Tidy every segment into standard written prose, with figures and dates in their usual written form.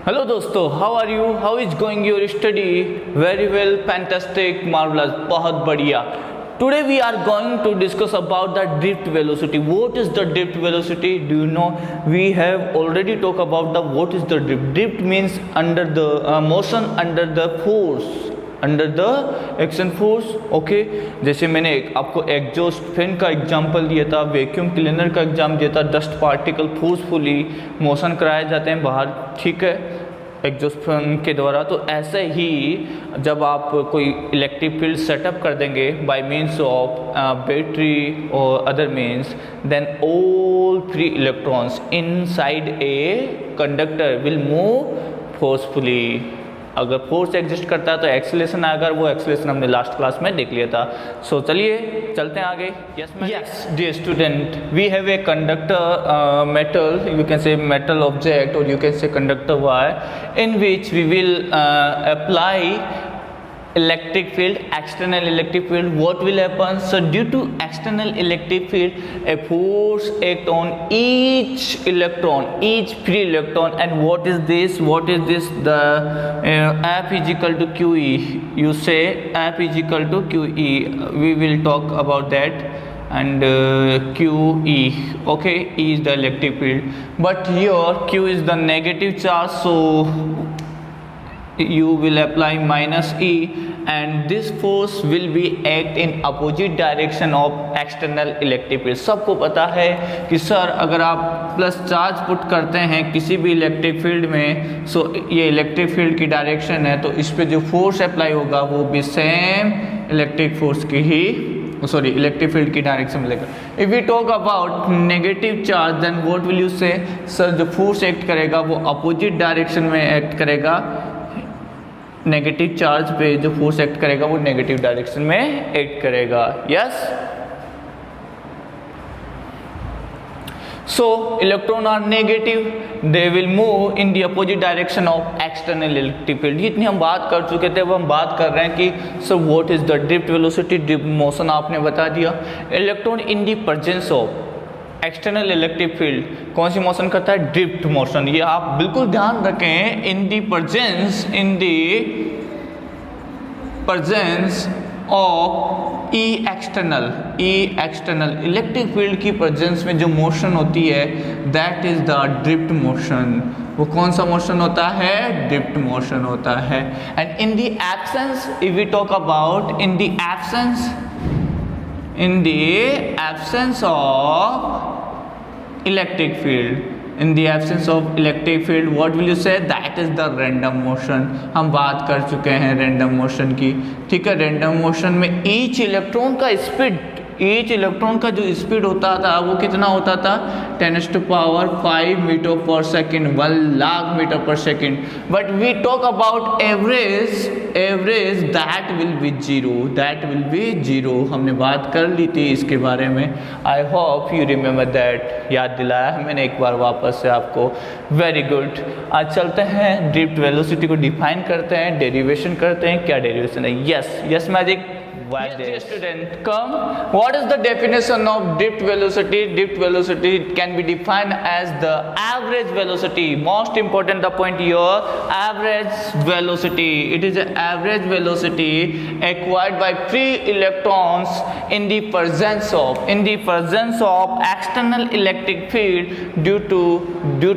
Hello दोस्तों, how are you? How is going your study? Very well, fantastic, marvelous, बहुत बढ़िया. Today we are going to discuss about the drift velocity. What is the drift velocity? Do you know? We have already talked about the what is the drift. Drift means under the motion under the force. Under the action force. Okay, जैसे मैंने आपको exhaust fan का example दिया था, vacuum cleaner का exam दिया था, dust particle forcefully motion कराए जाते हैं बाहर, ठीक है, एग्जॉस्ट फैन के द्वारा. तो ऐसे ही जब आप कोई इलेक्ट्रिक फील्ड सेटअप कर देंगे बाय मीन्स ऑफ बैटरी और other means, then all free electrons inside a conductor will move forcefully. अगर फोर्स एग्जिस्ट करता है तो एक्सेलरेशन आएगा, वो एक्सेलरेशन हमने लास्ट क्लास में देख लिया था. सो चलिए चलते हैं आगे. Yes dear student, we have a conductor metal, you can say metal object or you can say conductor wire in which we will apply electric field, external electric field. What will happen? So due to external electric field, a force act on each electron, each free electron. And what is this? The F is equal to QE. You say F is equal to QE. We will talk about that. And QE, okay, E is the electric field, but here Q is the negative charge, so you will apply minus E, and this force will be act in opposite direction of external electric field. सबको पता है कि sir अगर आप plus charge put करते हैं किसी भी इलेक्ट्रिक फील्ड में, सो ये इलेक्ट्रिक फील्ड की डायरेक्शन है, तो इस पे जो फोर्स अप्लाई होगा वो भी सेम इलेक्ट्रिक फोर्स की ही इलेक्ट्रिक फील्ड की डायरेक्शन मिलेगा. If we talk about negative charge, then what will you say? Sir जो फोर्स एक्ट करेगा वो अपोजिट डायरेक्शन में एक्ट करेगा. नेगेटिव चार्ज पे जो फोर्स एक्ट करेगा वो नेगेटिव डायरेक्शन में एक्ट करेगा. Yes, so electron are negative, they will move in the opposite direction of external electric field. जितनी हम बात कर चुके थे वो हम बात कर रहे हैं कि so what is the drift velocity, drift motion आपने बता दिया. Electron in the presence of external electric field कौन सी मोशन करता है? Drift motion. ये आप बिल्कुल ध्यान रखें. In the presence of the external electric field की प्रेजेंस में जो मोशन होती है that is the drift motion. वो कौन सा मोशन होता है? ड्रिफ्ट मोशन होता है. And in the absence, if we talk about in the absence of electric field, what will you say? That is the random motion. हम बात कर चुके हैं random motion की, ठीक है. random motion में each electron का जो स्पीड होता था वो कितना होता था? 10⁻5 मीटर पर सेकेंड, 1 लाख मीटर पर second. But we talk about average that will be zero. हमने बात कर ली थी इसके बारे में. I hope you remember that. याद दिलाया है मैंने एक बार वापस से आपको. Very good. आज चलते हैं ड्रिफ्ट वेलोसिटी को डिफाइन करते हैं, डेरिवेशन करते हैं. क्या डेरिवेशन है? Yes magic. Dear student, come. What is the definition of drift velocity? Drift velocity can be defined as the average velocity. Most important the point here, average velocity. It is an average velocity acquired by free electrons in the presence of external electric field due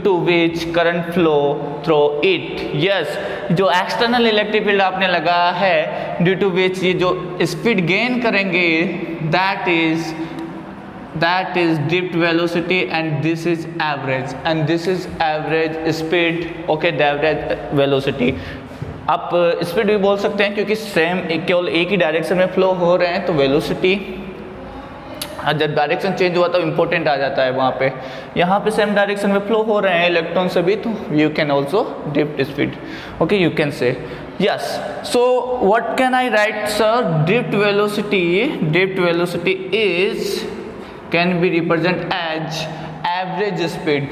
to which current flow through it. Yes, जो external electric field आपने लगाया है, due to which ये जो speed gain करेंगे that is drift velocity, and this is average speed. okay, the average velocity. आप speed भी बोल सकते हैं क्योंकि सेम केवल एक ही डायरेक्शन में फ्लो हो रहे हैं, तो वेलोसिटी जब डायरेक्शन चेंज हुआ तो इम्पोर्टेंट आ जाता है वहाँ पे. यहाँ पे सेम डायरेक्शन में फ्लो हो रहे हैं इलेक्ट्रॉन से भी, तो you can also drift speed. Okay, you can से yes. So what can I write, sir? Drift velocity is can be represented as average speed.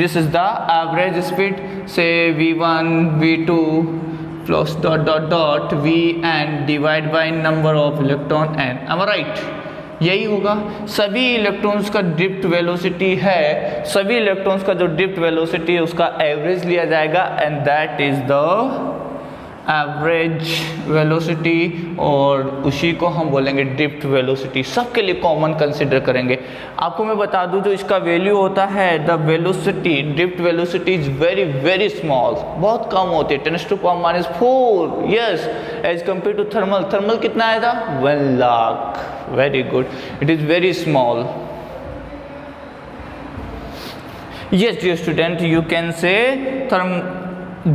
This is the average speed. Say v1 v2 plus dot v and divide by number of electron n. Am I right? यही होगा। सभी electrons का drift velocity है, सभी electrons का जो drift velocity है उसका एवरेज लिया जाएगा and that is the average velocity, और उसी को हम बोलेंगे ड्रिफ्ट वेलोसिटी। सबके लिए कॉमन कंसिडर करेंगे। आपको मैं बता दूं जो इसका वैल्यू होता है, the velocity, drift velocity is very very small, बहुत कम होती है, 10⁻⁴, yes, as compare to thermal. Thermal कितना आया था? 1 lakh. Very good, it is very small. yes dear student, you can say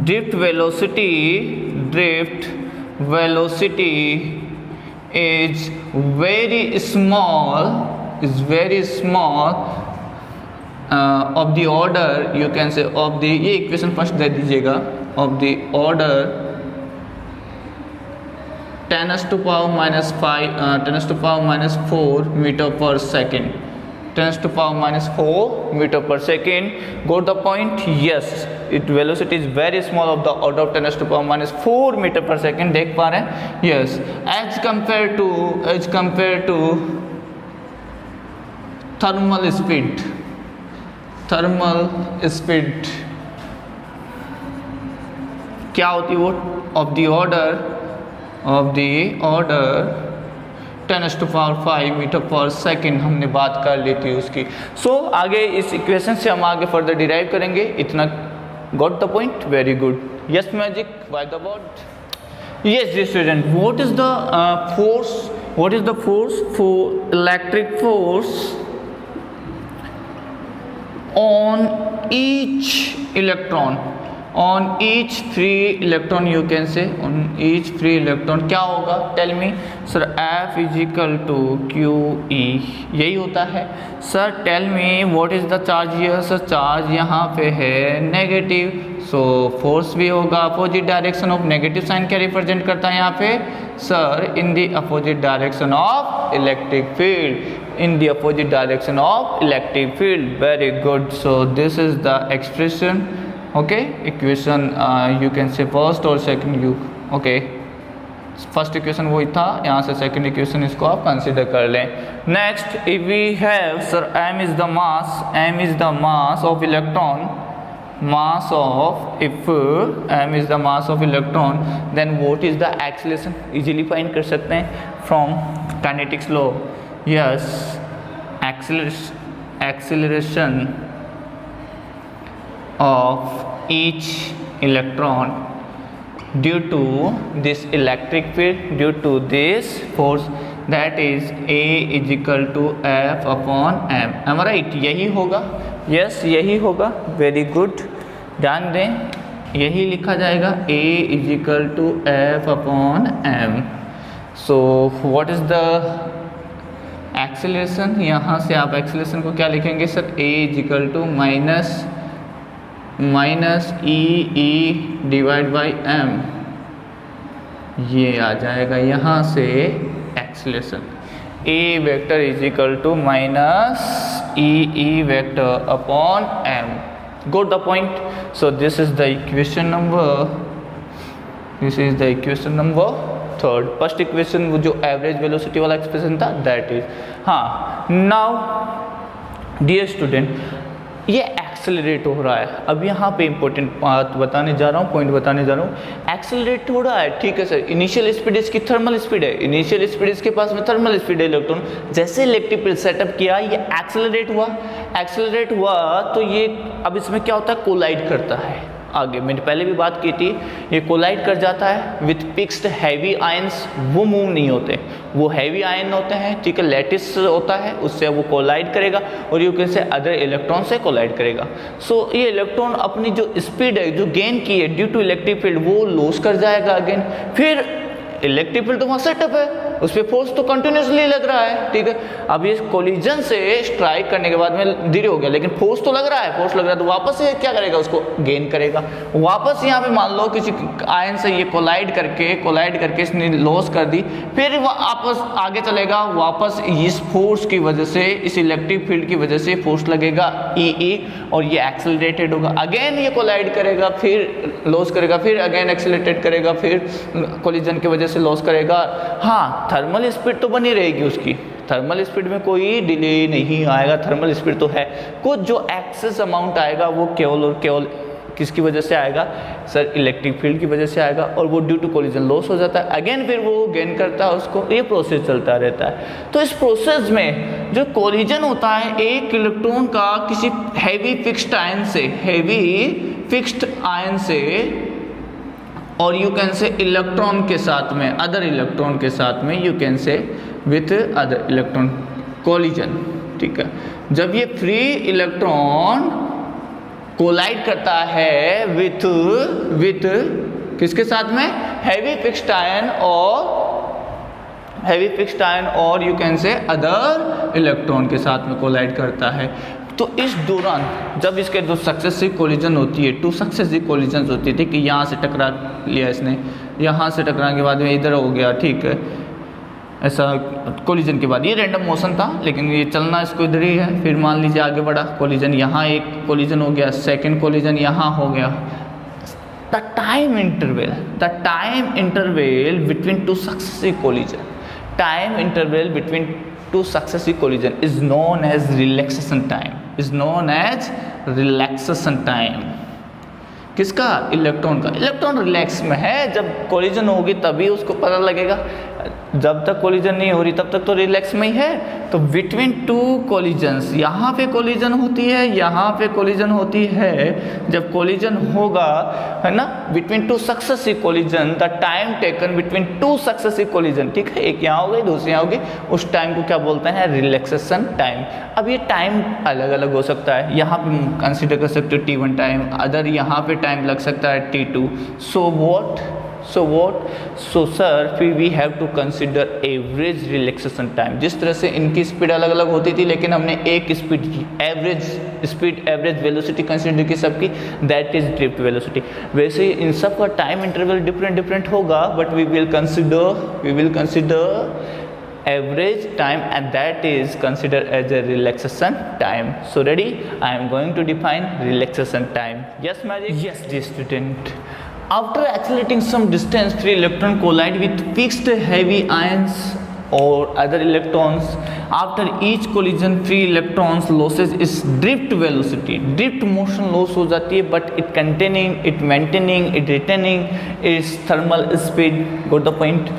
drift velocity is very small, of the order, you can say of the, ये equation first they दीजिएगा, of the order 10⁻⁴ meter per second, 10⁻⁴ meter per second. Got the point? Yes, its velocity is very small, of the order of 10⁻⁴ meter per second. देख पा रहे हैं? Yes, as compared to thermal speed क्या होती है वो? of the order 10⁵ metre पर second हमने बात कर ली थी उसकी। सो आगे इस इक्वेशन से हम आगे फर्दर डिराइव करेंगे। इतना got the point? Very good. Yes magic, why the word? Yes जी student, what is the force for electric force on each electron, on each free electron, you can say on each free electron क्या होगा? tell me sir. F is equal to QE, यही होता है sir. tell me what is the charge here? Sir charge यहाँ पे है negative, so force भी होगा opposite direction of negative sign क्या रिप्रेजेंट करता है यहाँ पे? Sir in the opposite direction of electric field, in the opposite direction of electric field. Very good. So this is the expression, okay, equation you can say first or second, you okay, first equation वही था, यहाँ से second equation इसको आप consider कर लें। Next if we have sir m is the mass of electron, if m is the mass of electron, then what is the acceleration? Easily find कर सकते हैं from kinetics law. Yes, acceleration of each electron due to this electric field, due to this force, that is A is equal to F upon M. Am I right? यही होगा। yes, यही होगा। Very good, ध्यान दें, यही लिखा जाएगा A is equal to F upon M. so what is the acceleration? यहाँ से आप acceleration को क्या लिखेंगे sir? A is equal to minus e divide by m, ये आ जाएगा यहाँ से acceleration. A vector is equal to minus e vector upon m. Got the point? So this is the equation number third. First equation वो जो average velocity वाला expression था, that is. हाँ, नाउ डियर स्टूडेंट, ये accelerate हो रहा है। अब यहाँ पे इंपॉर्टेंट बात बताने जा रहा हूँ, पॉइंट बताने जा रहा हूँ। एक्सेलरेट हो रहा है, ठीक है सर। इनिशियल स्पीड इसकी थर्मल स्पीड है, इनिशियल स्पीड इसके पास में थर्मल स्पीड है इलेक्ट्रॉन। जैसे इलेक्ट्रिक फील्ड सेटअप किया, ये एक्सेलरेट हुआ तो ये अब इसमें क्या होता है? कोलाइड करता है। आगे मैंने पहले भी बात की थी, ये कोलाइड कर जाता है विथ फिक्स्ड हैवी आयंस, वो मूव नहीं होते, वो हैवी आयन होते हैं, ठीक है, लैटिस होता है, उससे वो कोलाइड करेगा और यू कैन से अदर इलेक्ट्रॉन से कोलाइड करेगा। सो ये इलेक्ट्रॉन अपनी जो स्पीड है, जो गेन की है ड्यू टू इलेक्ट्रिक फील्ड, वो लॉस कर जाएगा अगेन। फिर इलेक्ट्रिक फील्ड तो वहाँ सेटअप है, उस पर फोर्स तो कंटिन्यूसली लग रहा है, ठीक है। अब ये कोलिजन से स्ट्राइक करने के बाद में धीरे हो गया, लेकिन फोर्स तो लग रहा है, तो वापस ये क्या करेगा? उसको गेन करेगा वापस। यहाँ पे मान लो किसी आयन से ये कोलाइड करके इसने लॉस कर दी, फिर वापस आगे चलेगा, वापस इस फोर्स की वजह से, इस इलेक्ट्रिक फील्ड की वजह से फोर्स लगेगा ई, और ये एक्सेलरेटेड होगा। अगेन ये कोलाइड करेगा, फिर लॉस करेगा, फिर अगेन एक्सेलरेटेड करेगा, फिर कोलिजन की वजह से लॉस करेगा। हाँ, थर्मल स्पीड तो बनी रहेगी उसकी, थर्मल स्पीड में कोई डिले नहीं आएगा, थर्मल स्पीड तो है, कुछ जो एक्सेस अमाउंट आएगा वो केवल और केवल किसकी वजह से आएगा सर, इलेक्ट्रिक फील्ड की वजह से आएगा, और वो ड्यू टू कोलिजन लॉस हो जाता है, अगेन फिर वो गेन करता है उसको, ये प्रोसेस चलता रहता है। तो इस प्रोसेस में जो कोलिजन होता है एक इलेक्ट्रॉन का किसी हैवी फिक्स्ड आयन से, हैवी फिक्स्ड आयन से, और यू कैन से इलेक्ट्रॉन के साथ में, अदर इलेक्ट्रॉन के साथ में, यू कैन से विथ अदर इलेक्ट्रॉन कोलिजन, ठीक है। जब ये फ्री इलेक्ट्रॉन कोलाइड करता है विथ किसके साथ में, हैवी फिक्स्ड आयन और यू कैन से अदर इलेक्ट्रॉन के साथ में कोलाइड करता है, तो इस दौरान जब इसके दो सक्सेसिव कोलिजन होती है, 2 सक्सेसिव कोलिजन होती है, ठीक है, यहाँ से टकरा लिया इसने, यहाँ से टकराने के बाद में इधर हो गया, ठीक है, ऐसा कोलिजन के बाद, ये रैंडम मोशन था लेकिन ये चलना इसको इधर ही है, फिर मान लीजिए आगे बढ़ा कोलिजन, यहाँ एक कोलिजन हो गया, सेकंड कोलिजन यहाँ हो गया, the time interval between 2 successive collision, time interval between 2 successive collision is known as relaxation time, किसका, इलेक्ट्रॉन का। इलेक्ट्रॉन रिलैक्स में है, जब कोलिजन होगी तभी उसको पता लगेगा, जब तक कोलिजन नहीं हो रही तब तक तो रिलैक्स में ही है। तो बिटवीन 2 कोलिजन्स, यहाँ पे कोलिजन होती है, यहाँ पे कोलिजन होती है, जब कोलिजन होगा, है ना, between 2 successive collision, the time taken between 2 successive collision, ठीक है, एक यहाँ हो गई दूसरी यहाँ होगी, उस टाइम को क्या बोलते हैं, रिलैक्सेशन टाइम। अब ये टाइम अलग अलग हो सकता है, यहाँ पे कंसिडर कर सकते हो T1 टाइम, अदर यहाँ पे टाइम लग सकता है T2, सो सर फिर we have to consider average relaxation time. जिस तरह से इनकी स्पीड अलग अलग होती थी लेकिन हमने एक स्पीड एवरेज वेलोसिटी कंसिडर की सबकी, दैट इज ड्रिफ्ट वेलोसिटी, वैसे ही इन सब का टाइम इंटरवल डिफरेंट होगा, but we will consider average time and that is considered as a relaxation time. So ready, I am going to define relaxation time. Yes Magic? Yes dear student. After accelerating some distance, free electron collide with fixed heavy ions or other electrons. After each collision, free electrons losses its drift velocity, drift motion loss हो जाती है, but it maintaining its thermal speed. Got the point?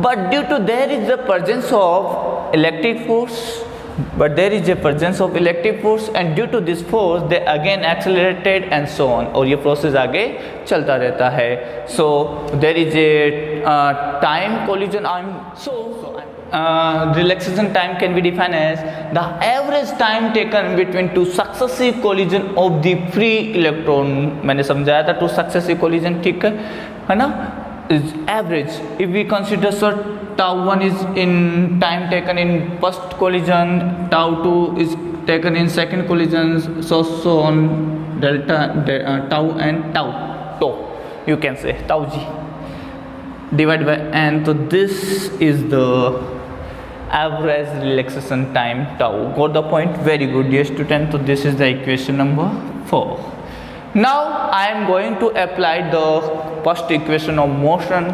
But due to there is the presence of electric force, and due to this force they again accelerated and so on, और ये process आगे चलता रहता है। So there is a time collision. Relaxation time can be defined as the average time taken between 2 successive collision of the free electron. मैंने समझाया था 2 successive collision, ठीक है ना, is average. If we consider so tau1 is in time taken in first collision, tau2 is taken in second collision, so on tau and tau, you can say tau g divided by n. So this is the average relaxation time tau. Got the point? Very good dear student. So this is the equation number 4. Now I am going to apply the first equation of motion.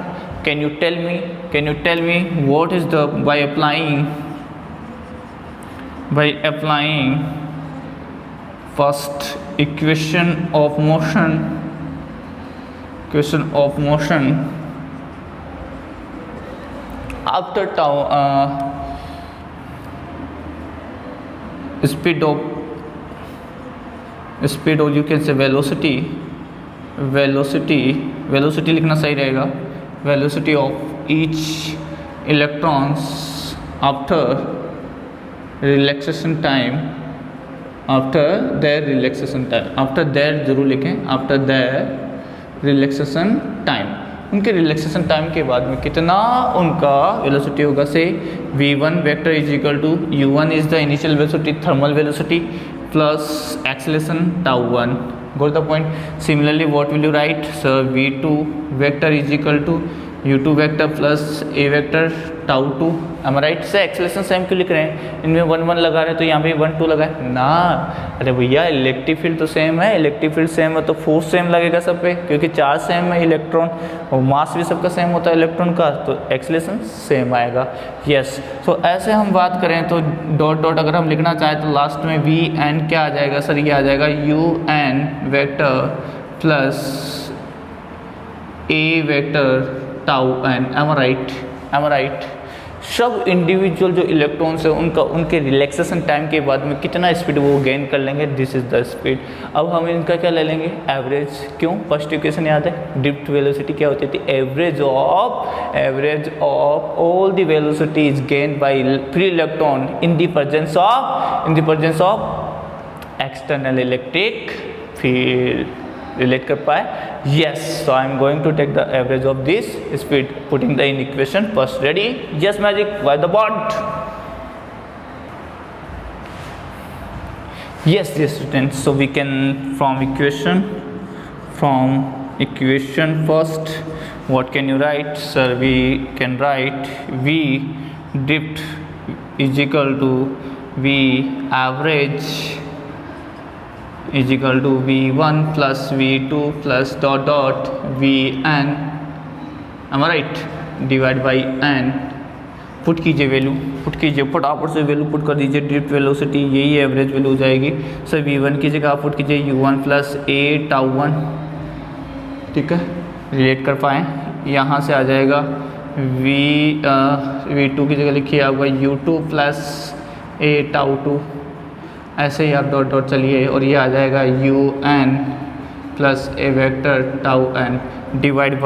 Can you tell me what is the, by applying first equation of motion, after tau, speed or you can say velocity लिखना सही रहेगा, velocity of each electrons after relaxation time, जरूर लिखें, after their relaxation time, उनके relaxation time के बाद में कितना उनका वेलोसिटी होगा, say v1 vector is equal to u1 is the initial velocity, thermal velocity, plus acceleration tau1. Got the point? Similarly, what will you write? So v2 vector is equal to u2 vector plus a vector tau two, am right. से acceleration same क्यों लिख रहे हैं, इनमें 1 1 लगा रहे हैं तो यहाँ पे 1 2 लगा है ना। अरे भैया इलेक्ट्रिक फील्ड तो सेम है, इलेक्ट्रिक फील्ड सेम है तो फोर्स सेम लगेगा सब पे, क्योंकि चार्ज सेम है इलेक्ट्रॉन और मास भी सबका सेम होता है इलेक्ट्रॉन का, तो एक्सेलरेशन सेम आएगा। यस, तो ऐसे हम बात करें तो डॉट डॉट अगर हम लिखना चाहें तो लास्ट में वी एन क्या आ जाएगा सर, ये आ जाएगा u n vector plus a vector tau n, am right. सब इंडिविजुअल जो इलेक्ट्रॉन्स है उनका उनके रिलैक्सेशन टाइम के बाद में कितना स्पीड वो गेन कर लेंगे, दिस इज द स्पीड। अब हम इनका क्या ले लेंगे, एवरेज। क्यों, फर्स्ट इक्वेशन याद है, ड्रिफ्ट वेलोसिटी क्या होती थी, average of all the velocity is gain by free electron in the presence of external electric field. Relate कर पाए, yes, so I am going to take the average of this speed, putting the in equation first. Ready? Yes magic, why the bond? Yes students, so we can from equation first, what can you write sir, we can write V drift is equal to V average is equal to V1 plus V2 plus dot dot Vn, am I right, divide by n। Put कीजिए value, फटाफट से value put कर दीजिए, drift velocity यही average value हो जाएगी sir. V1 की जगह आप पुट कीजिए U1 प्लस ए टाउ 1, ठीक है, रिलेट कर पाएँ। यहाँ से आ जाएगा V2 की जगह लिखिए आपका U2 प्लस ए टाउ 2, ऐसे ही आप डॉट डॉट चलिए और ये आ जाएगा u n plus a vector tau n divide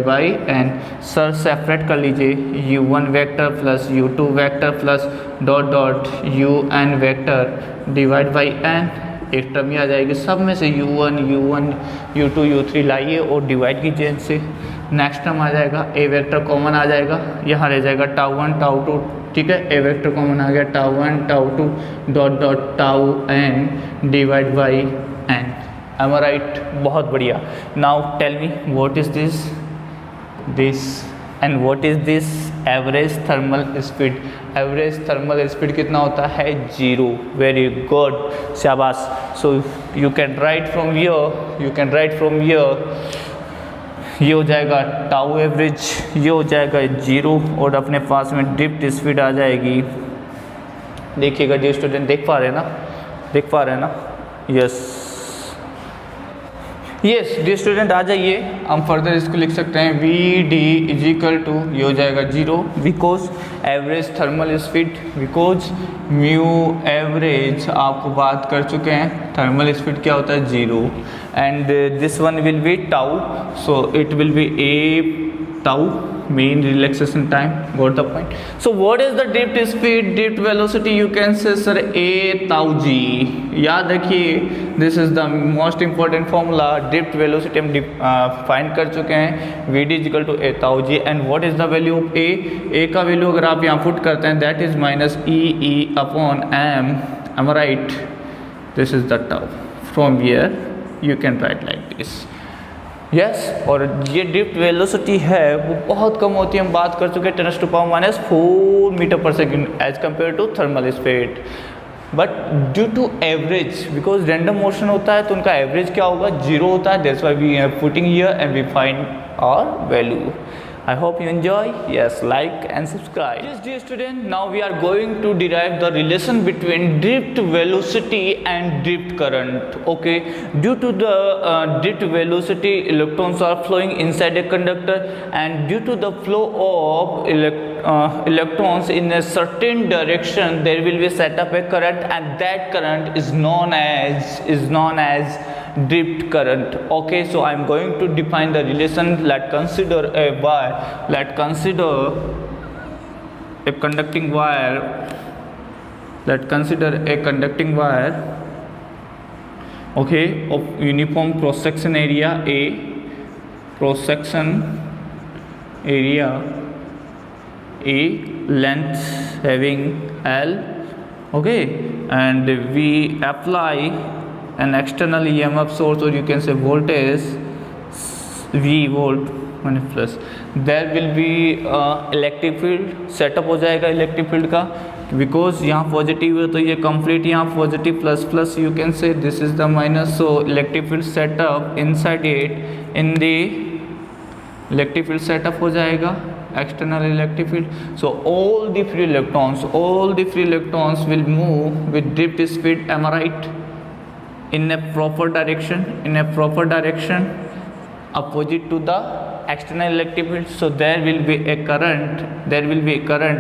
by n. Sir separate कर लीजिए, u1 vector plus u2 vector plus dot dot u n vector divide by n, एक टर्म ही आ जाएगी सब में से u1 u2 u3 लाइए और डिवाइड कीजिए इनसे। नेक्स्ट टर्म आ जाएगा ए वेक्टर कॉमन आ जाएगा, यहाँ रह जाएगा टाउ 1 टाउ 2, ठीक है, ए वेक्टर कॉमन आ गया, tau 1 tau 2 dot dot tau n divide by n, am I right, बहुत बढ़िया। Now tell me what is this and what is this average thermal speed. Average thermal speed कितना होता है, 0। Very good, शाबाश। So you can write from here, ये हो जाएगा tau average, ये हो जाएगा 0 और अपने पास में ड्रिफ्ट स्पीड आ जाएगी। देखिएगा जी स्टूडेंट, देख पा रहे हैं ना, यस डी स्टूडेंट आ जाइए, हम फर्दर इसको लिख सकते हैं v d is equal to, ये हो जाएगा 0 because average thermal speed, because mu average आपको बात कर चुके हैं, थर्मल स्पीड क्या होता है 0 and this one will be tau, so it will be A tau mean relaxation time, got the point. So what is the drift speed, drift velocity, you can say sir a tau g, याद रखिए this is the most important formula, drift velocity हम find कर चुके हैं, vd is equal to a tau g and what is the value of a का value अगर आप यहाँ पुट करते हैं that is minus e upon m, am I right, this is the tau, from here you can write like this, yes और ये drift velocity है वो बहुत कम होती है, हम बात कर चुके हैं 10⁻⁴ मीटर पर second as compare to thermal speed, but due to average because random motion होता है तो उनका एवरेज क्या होगा 0 होता है, that's why we are putting here and we find our value. I hope you enjoy. Yes, like and subscribe. Yes, dear student, now we are going to derive the relation between drift velocity and drift current. Okay, due to the drift velocity, electrons are flowing inside a conductor, and due to the flow of electrons in a certain direction, there will be set up a current, and that current is known as drift current. Okay, so I am going to define the relation. Let's consider a wire. Let's consider a conducting wire. Let's consider a conducting wire. Okay, of uniform cross section area A, cross section area A, length having L. Okay, and we apply an external EMF source, or you can say voltage V volt minus plus, there will be electric field setup हो जाएगा electric field का, because यहाँ positive है तो ये complete यहाँ positive plus plus you can say this is the minus, so electric field setup inside it in the electric field setup हो जाएगा external electric field. So all the free electrons will move with drift speed, am I right, in a proper direction opposite to the external electric field. So there will be a current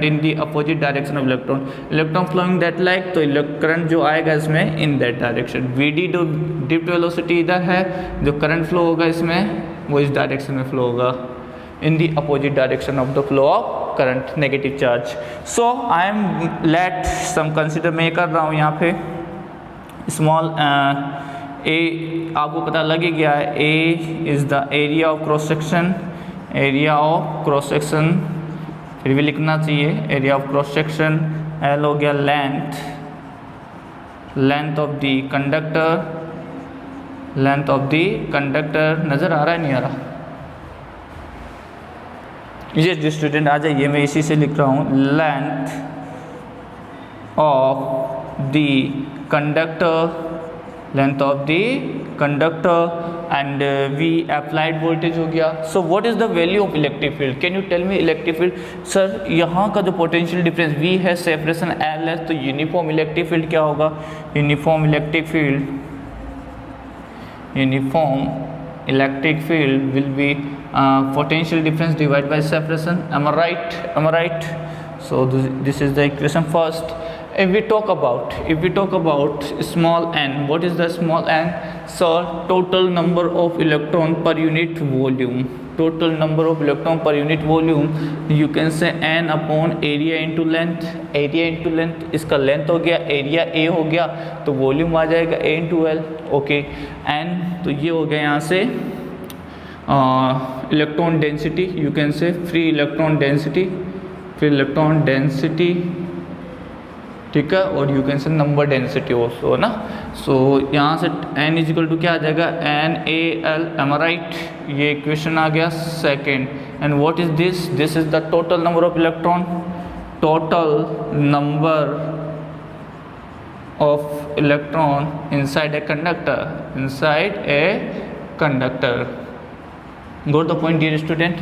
in the opposite direction of electron flowing that like, तो current जो आएगा इसमें in that direction. Vd जो drift velocity इधर है, जो current flow होगा इसमें वो इस डायरेक्शन में फ्लो होगा, in the opposite direction of the flow of current, negative charge. So I am let some consider, मैं कर रहा हूँ यहाँ पे small a, आपको पता लग ही गया है, a is the area of cross section, फिर भी लिखना चाहिए area of cross section, l हो गया length of the conductor, नज़र आ रहा है नहीं आ रहा? ये जो स्टूडेंट आ जाइए, मैं इसी से लिख रहा हूँ length of the conductor and we applied voltage हो गया. So what is the value of electric field, can you tell me electric field? Sir यहाँ का जो पोटेंशियल डिफरेंस V है, सेपरेशन L है, तो यूनिफॉर्म इलेक्ट्रिक फील्ड क्या होगा? Uniform electric field will be potential difference divided by separation, am I right? So this is the equation first. If we talk about small n, what is the small n? So total number of electron per unit volume, you can say n upon area into length, इसका length हो गया, area a हो गया, तो volume आ जाएगा a into l. Okay n, तो ये हो गया यहाँ से इलेक्ट्रॉन डेंसिटी, यू कैन से फ्री इलेक्ट्रॉन डेंसिटी, ठीक है, और यू कैन से नंबर डेंसिटी ऑल्सो, है ना. सो यहाँ से n इजिकल टू क्या आ जाएगा? NaL, am I right? ये इक्वेशन आ गया second. And what is this is the total number of electron, inside a conductor. Go to the point, dear student.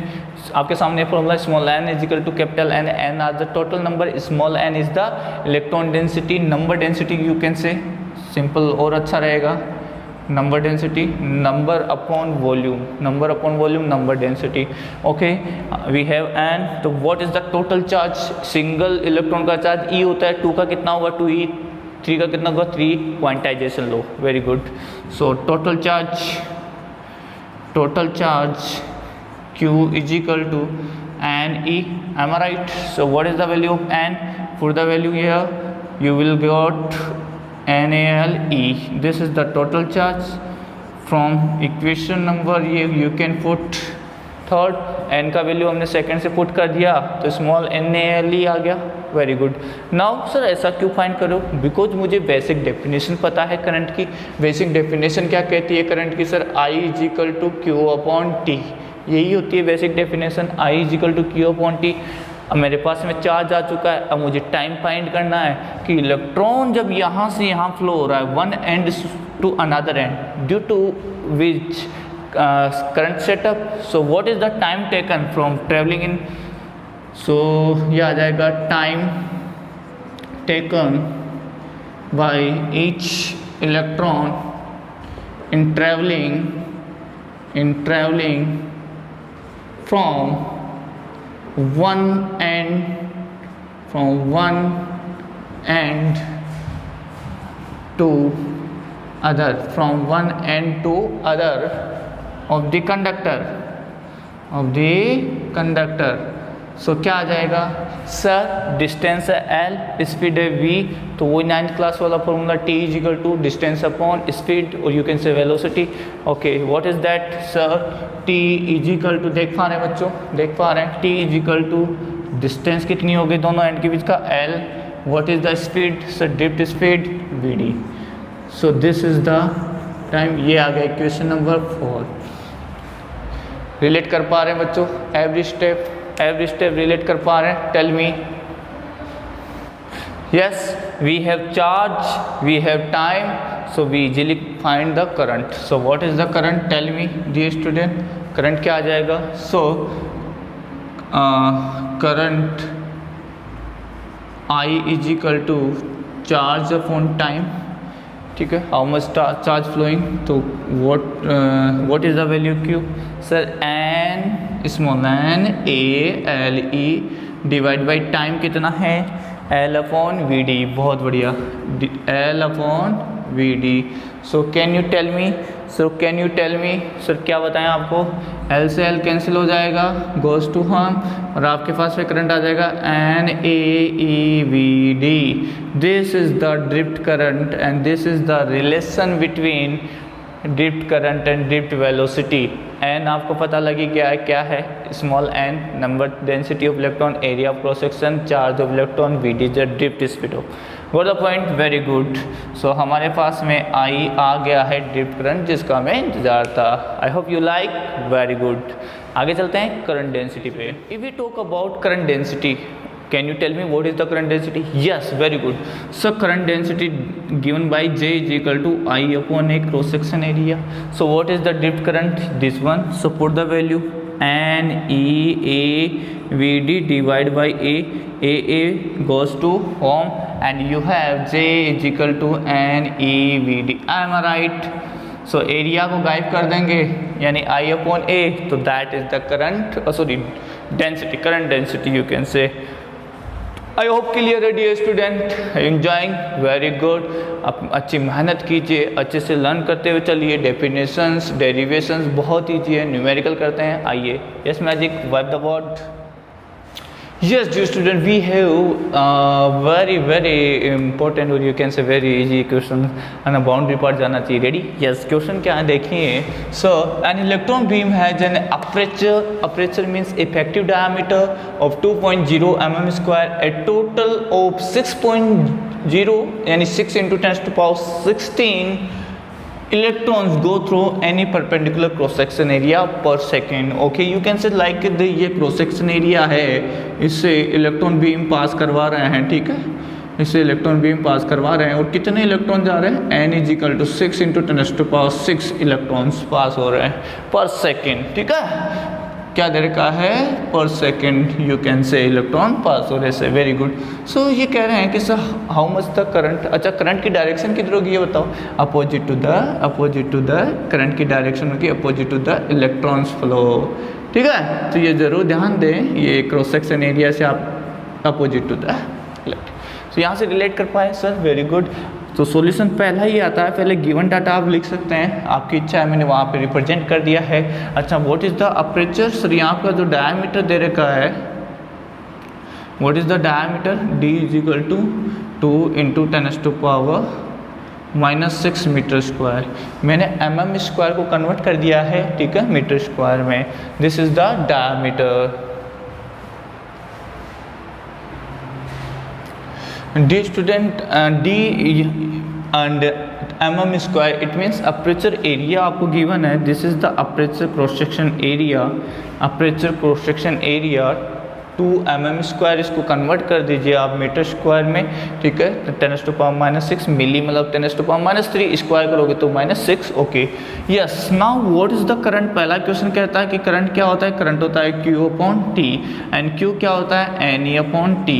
आपके सामने formula small n equal to capital N, n are the total number, small n is the electron density, number density you can say simple और अच्छा रहेगा, number density, number upon volume, number density. Okay, we have n. तो what is the total charge? Single electron का charge E होता है, 2 का कितना होगा 2e, 3 का कितना होगा 3, quantization low, very good. So total charge Q is equal to NE, am I right? So what is the value of N? Put the value here, you will get NaLE. This is the total charge. From equation number you can put third, n का value हमने second से put कर दिया, तो small NaLE आ गया, very good. Now sir ऐसा क्यों find करो? बिकॉज मुझे बेसिक डेफिनेशन पता है करंट की. बेसिक डेफिनेशन क्या कहती है करंट की? Sir I equal to Q upon T, यही होती है basic definition, I equal to Q upon T. अब मेरे पास में चार्ज आ चुका है, अब मुझे टाइम फाइंड करना है कि इलेक्ट्रॉन जब यहाँ से यहाँ फ्लो हो रहा है one end to another end, due to which current setup. So what is the time taken from traveling in? So ये आ जाएगा time taken by each electron in traveling from one end to other of the conductor. सो क्या आ जाएगा sir? Distance है L, speed है V, तो वो 9th क्लास वाला formula T is equal to distance upon speed, और you can say velocity. Okay, what is that sir? T is equal to, देख पा रहे हैं बच्चों, देख पा रहे हैं, T इजिकल टू डिस्टेंस कितनी हो गई दोनों एंड के बीच का L. What is the speed sir? Drift speed VD. So this is the time. ये आ गया इक्वेशन नंबर 4. रिलेट कर पा रहे हैं बच्चों? एवरी स्टेप रिलेट कर पा रहे हैं? Tell me. Yes, we have charge, we have time, so we easily find the current. So what is the current? Tell me, dear student. Current क्या आ जाएगा? So current I is equal to charge upon time. ठीक है, how much charge flowing? तो what is the value Q? Sir, n small n a l e divide by time कितना है? L upon VD. बहुत बढ़िया, L upon VD. So can you tell me? Sir क्या बताएं आपको? L से L cancel हो जाएगा, goes to हम, और आपके पास में करंट आ जाएगा NAEVD. This is the drift current and this is the relation between drift current and drift velocity. N आपको पता लगी क्या है? Small n number density of electron, area of cross section, charge of electron, VD the drift speed of. Got the point? Very good. So हमारे पास में आई आ गया है ड्रिफ्ट करंट, जिसका हमें इंतजार था. I hope you like. Very good. आगे चलते हैं करंट डेंसिटी पे. If we talk about current density, can you tell me what is the current density? Yes, very good. So current density given by J is equal to I upon a cross section area. So what is the drift current? This one. So put the value N E A V D divided by A goes to home, and you have J is equal to N E V D. Am I right? So area को गायब कर देंगे, यानी I upon A, तो that is the current, density, current density you can say. I hope clear है dear student, enjoying. Very good. आप अच्छी मेहनत कीजिए, अच्छे से लर्न करते हुए चलिए. डेफिनेशंस, डेरिवेशंस बहुत ईजी है. न्यूमेरिकल करते हैं. आइए. Yes magic, wipe the board. Yes, dear student, we have very important, or you can say very easy question, and a boundary part जाना चाहिए. Ready? Yes. Question क्या है देखिए. So an electron beam has an aperture means effective diameter of 2.0 mm square, a total of 6.0 यानी 6 into 10 to power 16 electrons go through any perpendicular cross section area per second. Okay, you can say like ये cross section area है, इससे electron beam पास करवा रहे हैं. ठीक है, इससे इलेक्ट्रॉन बीम पास करवा रहे हैं, और कितने इलेक्ट्रॉन जा रहे हैं? n is equal to 6 into 10 to power 6 electrons pass हो रहे हैं पर सेकेंड. ठीक है, क्या दे रखा है? पर second you can say electron pass हो रहे से. Very good. सो ये कह रहे हैं कि sir how much the current. अच्छा, करंट की डायरेक्शन किधर होगी ये बताओ? अपोजिट टू द करंट की डायरेक्शन होगी opposite to the electrons flow. ठीक है, तो ये ज़रूर ध्यान दें, ये क्रॉस सेक्शन एरिया से आप अपोजिट टू द इलेक्ट्रॉन. तो यहाँ से रिलेट कर पाए सर. Very good. तो सॉल्यूशन पहला ही आता है. पहले गिवन डाटा आप लिख सकते हैं, आपकी इच्छा है, मैंने वहाँ पे रिप्रेजेंट कर दिया है. अच्छा, what is the aperture? Sir यहाँ का जो डायमीटर दे रखा है, what is the diameter? D is equal to 2 into 10 to power -6 metre square. मैंने mm स्क्वायर को कन्वर्ट कर दिया है. ठीक है, मीटर स्क्वायर में. This is the diameter. D student, D and mm square, it means aperture area आपको given है. This is the aperture cross section area. Aperture cross section area 2 mm square, इसको convert कर दीजिए आप metre square में. ठीक है, 10 to power -6 मिली, मतलब 10 टू पावर -3 स्क्वायर करोगे तो -6. Okay, yes. Now what is the current? पहला क्वेश्चन कहता है कि करंट क्या होता है? करंट होता है Q upon T, and Q क्या होता है? NE upon T.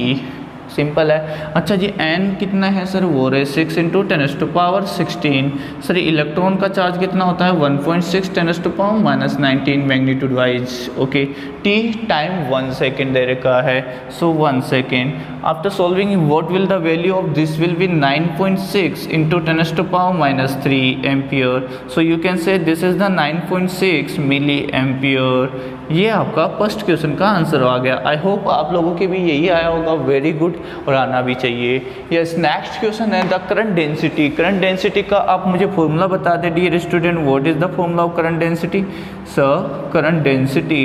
सिंपल है. अच्छा जी, n कितना है सर? वो रहे 6 into 10 to power 16. Sir electron का चार्ज कितना होता है? 1.6 10 to power -19 magnitude wise. Okay, t time 1 second दे रखा है. So 1 second. After solving what will the value of this? Will be 9.6 into 10 to power -3 ampere. So you can say this is the 9.6 milli ampere. ये आपका first question का answer आ गया. I hope आप लोगों के भी यही आया होगा. वेरी गुड, और आना भी चाहिए. यस, नेक्स्ट क्वेश्चन है the current density. Current density का आप मुझे फॉर्मूला बता दे dear student. What is the formula of current density? Sir current density,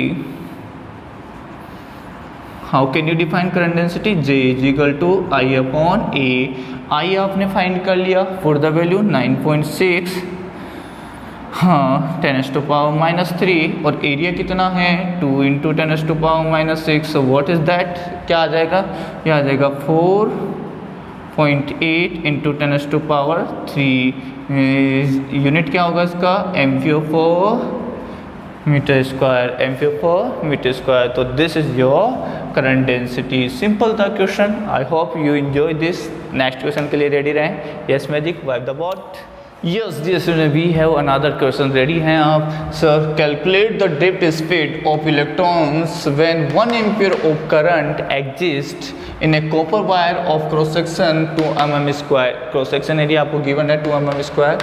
how can you define current density? J is equal to I upon A. I आपने find कर लिया for the value 9.6. हाँ 10⁻³ और area कितना है 2 × 10⁻⁻6. सो what is that, क्या आ जाएगा, ये आ जाएगा 4.8 × 10⁻3. यूनिट क्या होगा इसका, m³/m². तो this is your current density. Simple था question. I hope you enjoy this. Next question के लिए रेडी रहें. Yes magic, wipe the board. Yes, dear student, we have another question. Ready हैं आप? Sir, calculate the drift speed of electrons when 1 ampere of current exists in a copper wire of cross section 2 mm². Cross section area आपको given है 2 mm².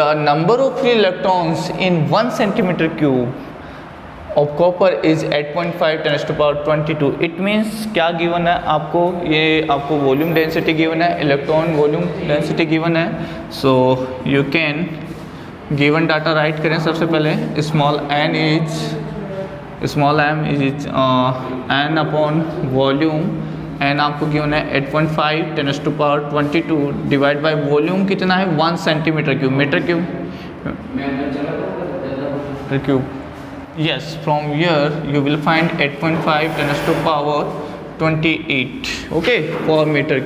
The number of free electrons in 1 cm³ of copper is 8.5 10⁻22. It means क्या given है आपको, ये आपको volume density given है, electron volume density given है. सो you can given data right करें. सबसे पहले small m is n upon volume. n आपको गिवन है 8.5 10⁻22 डिवाइड बाय वॉल्यूम कितना है 1 cm³, m³. Yes, from here you will find 8.5 10⁻28, okay, per meter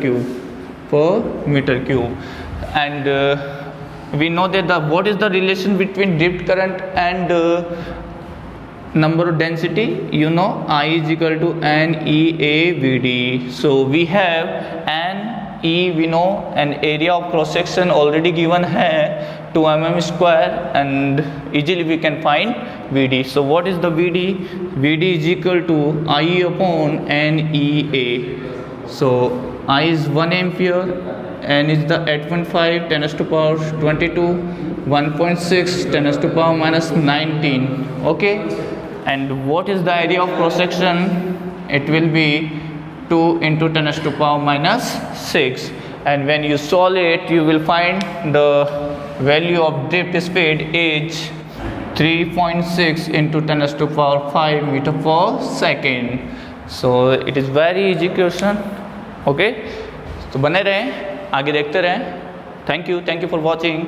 cube. And we know that what is the relation between drift current and number of density. You know, I is equal to NEAVD. So we have NE, we know, and area of cross section already given है 2 mm², and easily we can find VD. So what is the VD? VD is equal to I upon NEA. So I is 1 ampere, N is the 8.5 10⁻22, 1.6 10⁻⁻19. Okay, and what is the area of cross section? It will be 2 × 10⁻⁻6. And when you solve it, you will find the value of drift speed is 3.6 × 10⁵ meter/second. So it is very easy question. Okay, तो बने रहें, आगे देखते रहें. Thank you for watching.